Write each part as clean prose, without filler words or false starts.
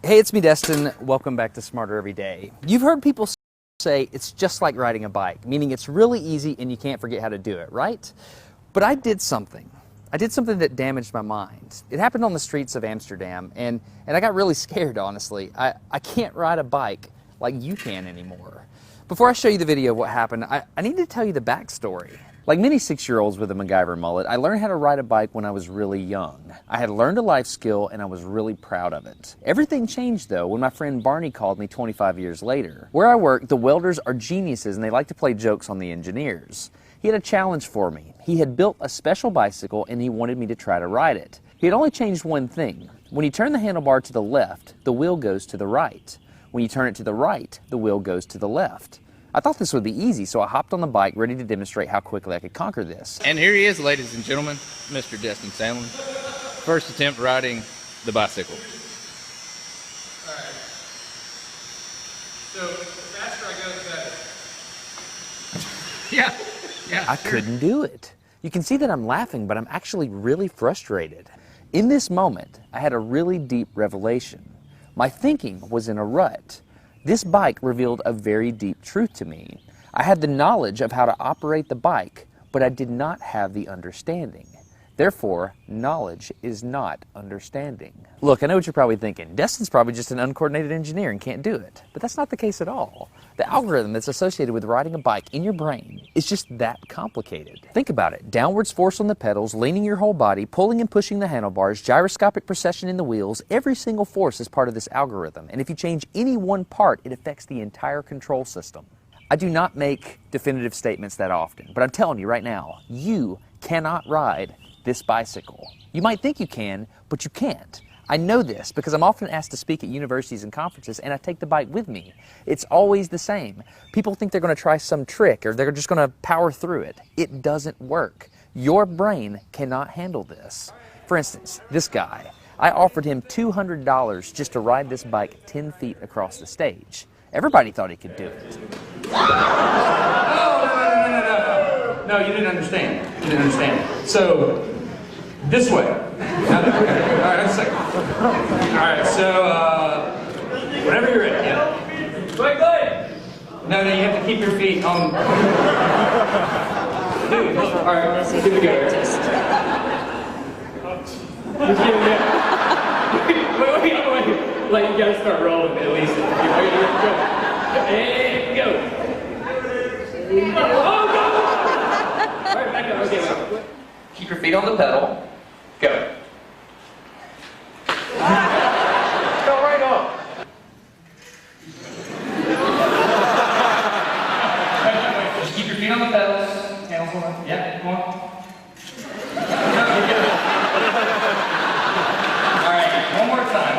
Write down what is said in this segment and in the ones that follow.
Hey, it's me, Destin. Welcome back to Smarter Every Day. You've heard people say it's just like riding a bike, meaning it's really easy and you can't forget how to do it, right? But I did something. I did something that damaged my mind. It happened on the streets of Amsterdam, and I got really scared, honestly. I can't ride a bike like you can anymore. Before I show you the video of what happened, I need to tell you the backstory. Like many 6-year-olds with a MacGyver mullet, I learned how to ride a bike when I was really young. I had learned a life skill and I was really proud of it. Everything changed though when my friend Barney called me 25 years later. Where I work, the welders are geniuses and they like to play jokes on the engineers. He had a challenge for me. He had built a special bicycle and he wanted me to try to ride it. He had only changed one thing. When you turn the handlebar to the left, the wheel goes to the right. When you turn it to the right, the wheel goes to the left. I thought this would be easy, so I hopped on the bike ready to demonstrate how quickly I could conquer this. And here he is, ladies and gentlemen, Mr. Destin Sandlin. First attempt riding the bicycle. All right. So the faster I go, the better. Yeah. I couldn't do it. You can see that I'm laughing, but I'm actually really frustrated. In this moment, I had a really deep revelation. My thinking was in a rut. This bike revealed a very deep truth to me. I had the knowledge of how to operate the bike, but I did not have the understanding. Therefore, knowledge is not understanding. Look, I know what you're probably thinking. Destin's probably just an uncoordinated engineer and can't do it. But that's not the case at all. The algorithm that's associated with riding a bike in your brain is just that complicated. Think about it. Downwards force on the pedals, leaning your whole body, pulling and pushing the handlebars, gyroscopic precession in the wheels, every single force is part of this algorithm. And if you change any one part, it affects the entire control system. I do not make definitive statements that often, but I'm telling you right now, you cannot ride this bicycle. You might think you can, but you can't. I know this because I'm often asked to speak at universities and conferences and I take the bike with me. It's always the same. People think they're going to try some trick or they're just going to power through it. It doesn't work. Your brain cannot handle this. For instance, this guy, I offered him $200 just to ride this bike 10 feet across the stage. Everybody thought he could do it. No, you didn't understand. You didn't understand. So, this way. Okay. All right, that's a second. All right, so, whenever you're ready, yeah. Wait. No, you have to keep your feet on. Dude, all right, here we go. Wait. Like, you gotta start rolling at least. And go. Oh, go! All right, back up. Okay, wait. Keep your feet on the pedal. Go. Go right off. Just keep your feet on the pedals. Hands on. Yeah, come on. All right, one more time.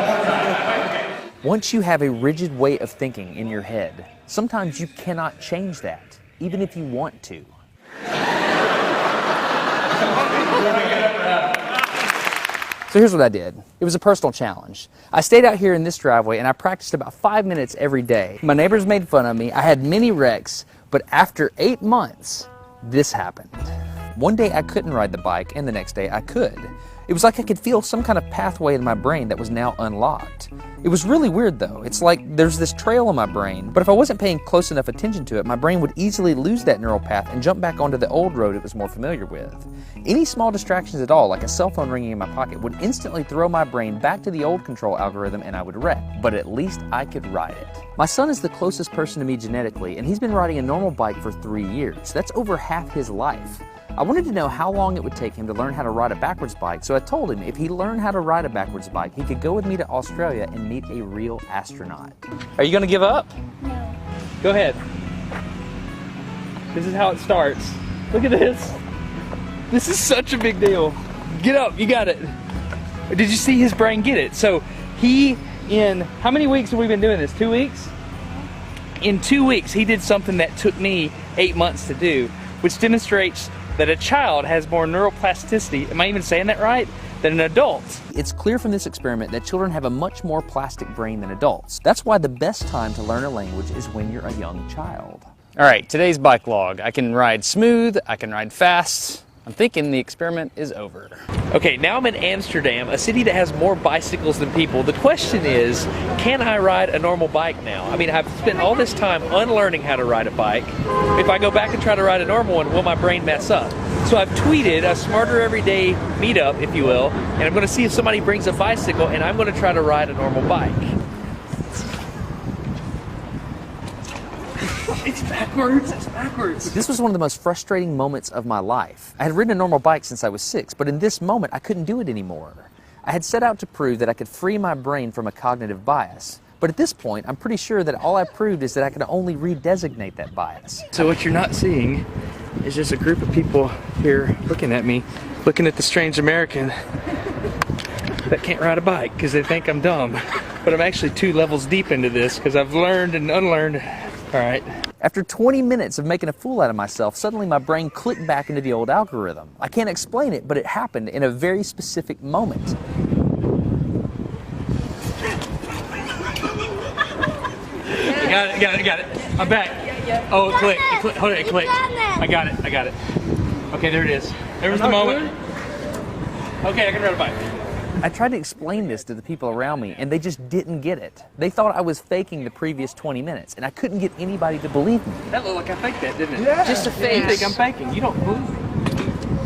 Okay. Once you have a rigid way of thinking in your head, sometimes you cannot change that, even if you want to. So here's what I did. It was a personal challenge. I stayed out here in this driveway and I practiced about 5 minutes every day. My neighbors made fun of me. I had many wrecks, but after 8 months, this happened. One day I couldn't ride the bike and the next day I could. It was like I could feel some kind of pathway in my brain that was now unlocked. It was really weird though. It's like there's this trail in my brain, but if I wasn't paying close enough attention to it, my brain would easily lose that neural path and jump back onto the old road it was more familiar with. Any small distractions at all, like a cell phone ringing in my pocket, would instantly throw my brain back to the old control algorithm and I would wreck. But at least I could ride it. My son is the closest person to me genetically, and he's been riding a normal bike for 3 years. That's over half his life. I wanted to know how long it would take him to learn how to ride a backwards bike, so I told him if he learned how to ride a backwards bike, he could go with me to Australia and meet a real astronaut. Are you going to give up? No. Go ahead. This is how it starts. Look at this. This is such a big deal. Get up, you got it. Did you see his brain get it? So in how many weeks have we been doing this? 2 weeks? In 2 weeks, he did something that took me 8 months to do, which demonstrates that a child has more neuroplasticity, am I even saying that right, than an adult. It's clear from this experiment that children have a much more plastic brain than adults. That's why the best time to learn a language is when you're a young child. All right, today's bike log. I can ride smooth, I can ride fast, I'm thinking the experiment is over. Okay, now I'm in Amsterdam, a city that has more bicycles than people. The question is, can I ride a normal bike now? I mean, I've spent all this time unlearning how to ride a bike. If I go back and try to ride a normal one, will my brain mess up? So I've tweeted a Smarter Everyday meetup, if you will, and I'm going to see if somebody brings a bicycle, and I'm going to try to ride a normal bike. It's backwards, it's backwards. This was one of the most frustrating moments of my life. I had ridden a normal bike since I was 6, but in this moment I couldn't do it anymore. I had set out to prove that I could free my brain from a cognitive bias. But at this point, I'm pretty sure that all I proved is that I could only redesignate that bias. So what you're not seeing is just a group of people here looking at me, looking at the strange American that can't ride a bike because they think I'm dumb. But I'm actually 2 levels deep into this because I've learned and unlearned. All right. After 20 minutes of making a fool out of myself, suddenly my brain clicked back into the old algorithm. I can't explain it, but it happened in a very specific moment. Got it. I'm back. Oh, it clicked. Hold it, it clicked. I got it. Okay, there it is. There was the moment. Okay, I can ride a bike. I tried to explain this to the people around me, and they just didn't get it. They thought I was faking the previous 20 minutes, and I couldn't get anybody to believe me. That looked like I faked that, didn't it? Yeah. Just a face. You think I'm faking. You don't believe me.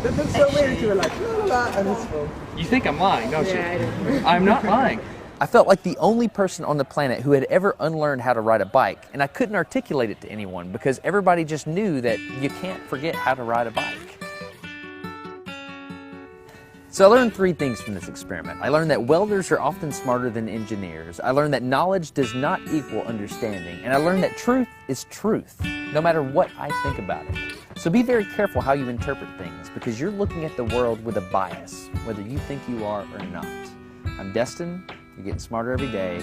That looks so weird. You were like, la la, and it's full. You think I'm lying, don't you? I do. I'm not lying. I felt like the only person on the planet who had ever unlearned how to ride a bike, and I couldn't articulate it to anyone because everybody just knew that you can't forget how to ride a bike. So I learned 3 things from this experiment. I learned that welders are often smarter than engineers. I learned that knowledge does not equal understanding. And I learned that truth is truth, no matter what I think about it. So be very careful how you interpret things because you're looking at the world with a bias, whether you think you are or not. I'm Destin. You're getting smarter every day.